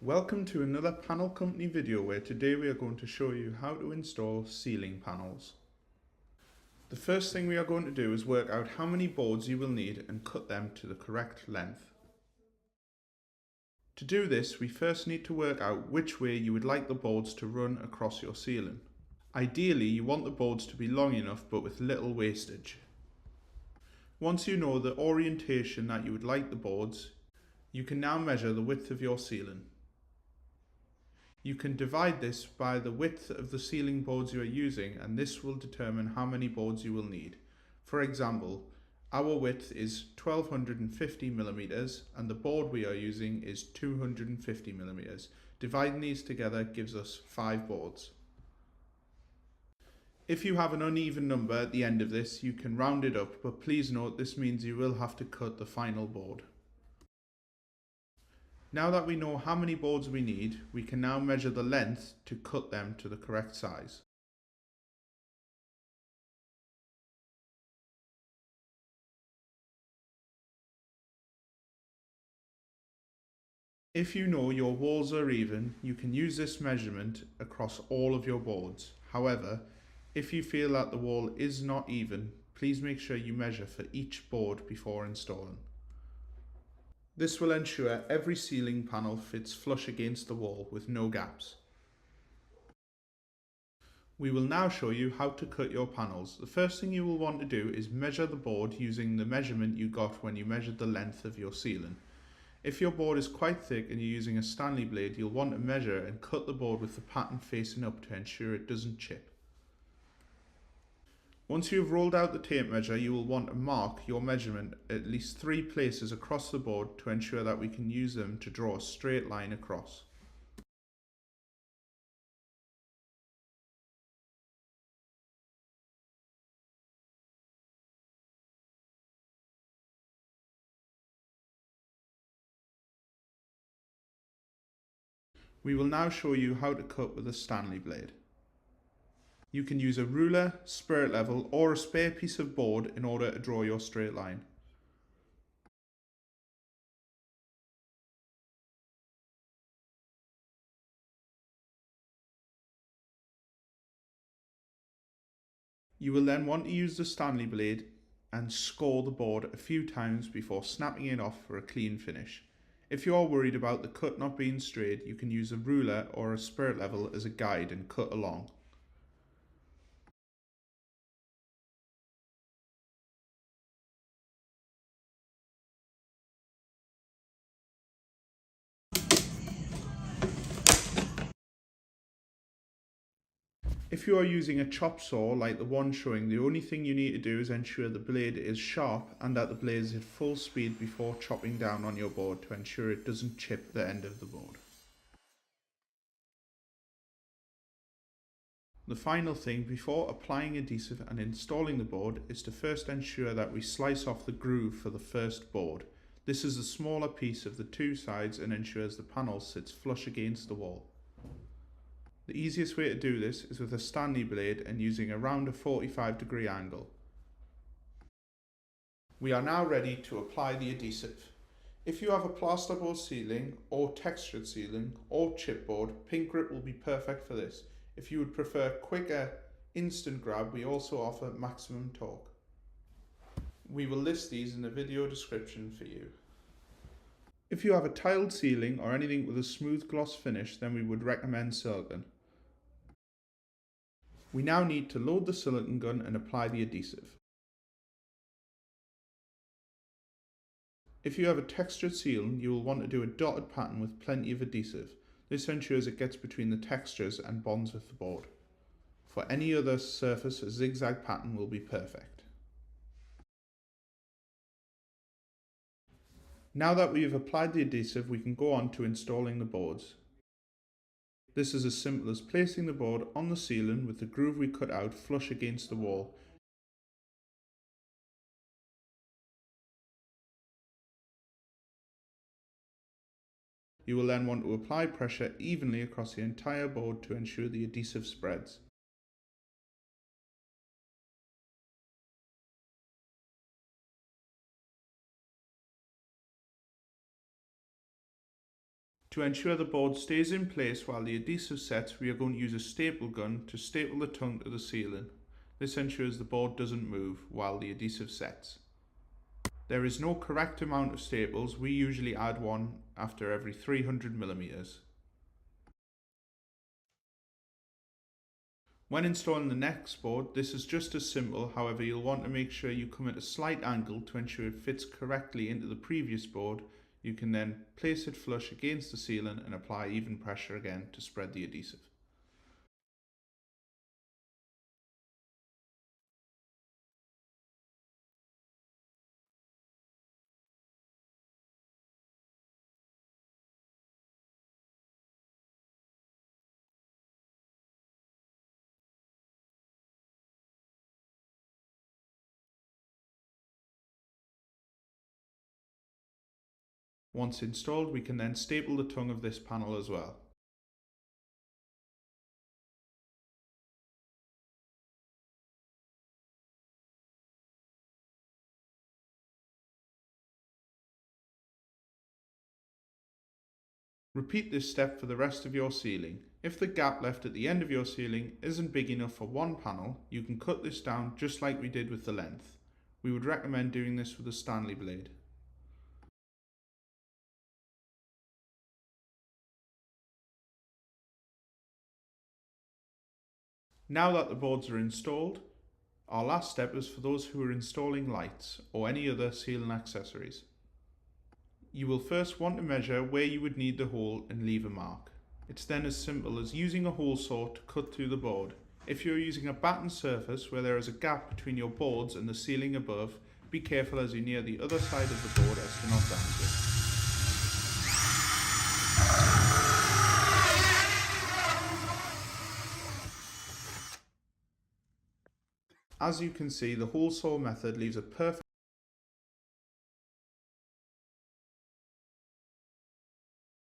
Welcome to another panel company video where today we are going to show you how to install ceiling panels. The first thing we are going to do is work out how many boards you will need and cut them to the correct length. To do this, we first need to work out which way you would like the boards to run across your ceiling. Ideally, you want the boards to be long enough but with little wastage. Once you know the orientation that you would like the boards, you can now measure the width of your ceiling. You can divide this by the width of the ceiling boards you are using, and this will determine how many boards you will need. For example, our width is 1250 millimeters and the board we are using is 250 millimeters. Dividing these together gives us 5 boards. If you have an uneven number at the end of this, you can round it up, but please note this means you will have to cut the final board. Now that we know how many boards we need, we can now measure the length to cut them to the correct size. If you know your walls are even, you can use this measurement across all of your boards. However, if you feel that the wall is not even, please make sure you measure for each board before installing. This will ensure every ceiling panel fits flush against the wall with no gaps. We will now show you how to cut your panels. The first thing you will want to do is measure the board using the measurement you got when you measured the length of your ceiling. If your board is quite thick and you're using a Stanley blade, you'll want to measure and cut the board with the pattern facing up to ensure it doesn't chip. Once you have rolled out the tape measure, you will want to mark your measurement at least 3 places across the board to ensure that we can use them to draw a straight line across. We will now show you how to cut with a Stanley blade. You can use a ruler, spirit level, or a spare piece of board in order to draw your straight line. You will then want to use the Stanley blade and score the board a few times before snapping it off for a clean finish. If you are worried about the cut not being straight, you can use a ruler or a spirit level as a guide and cut along. If you are using a chop saw like the one showing, the only thing you need to do is ensure the blade is sharp and that the blade is at full speed before chopping down on your board to ensure it doesn't chip the end of the board. The final thing before applying adhesive and installing the board is to first ensure that we slice off the groove for the first board. This is the smaller piece of the 2 sides and ensures the panel sits flush against the wall. The easiest way to do this is with a Stanley blade and using around a 45-degree angle. We are now ready to apply the adhesive. If you have a plasterboard ceiling or textured ceiling or chipboard, pink grip will be perfect for this. If you would prefer quicker instant grab, we also offer maximum torque. We will list these in the video description for you. If you have a tiled ceiling or anything with a smooth gloss finish, then we would recommend silicone. We now need to load the silicone gun and apply the adhesive. If you have a textured ceiling, you will want to do a dotted pattern with plenty of adhesive. This ensures it gets between the textures and bonds with the board. For any other surface, a zigzag pattern will be perfect. Now that we have applied the adhesive, we can go on to installing the boards. This is as simple as placing the board on the ceiling with the groove we cut out flush against the wall. You will then want to apply pressure evenly across the entire board to ensure the adhesive spreads. To ensure the board stays in place while the adhesive sets, we are going to use a staple gun to staple the tongue to the ceiling. This ensures the board doesn't move while the adhesive sets. There is no correct amount of staples, we usually add one after every 300mm. When installing the next board, this is just as simple, however you'll want to make sure you come at a slight angle to ensure it fits correctly into the previous board. You can then place it flush against the ceiling and apply even pressure again to spread the adhesive. Once installed, we can then staple the tongue of this panel as well. Repeat this step for the rest of your ceiling. If the gap left at the end of your ceiling isn't big enough for one panel, you can cut this down just like we did with the length. We would recommend doing this with a Stanley blade. Now that the boards are installed, our last step is for those who are installing lights or any other ceiling accessories. You will first want to measure where you would need the hole and leave a mark. It's then as simple as using a hole saw to cut through the board. If you're using a batten surface where there is a gap between your boards and the ceiling above, be careful as you near the other side of the board as to not damage it. As you can see, the hole saw method leaves a perfect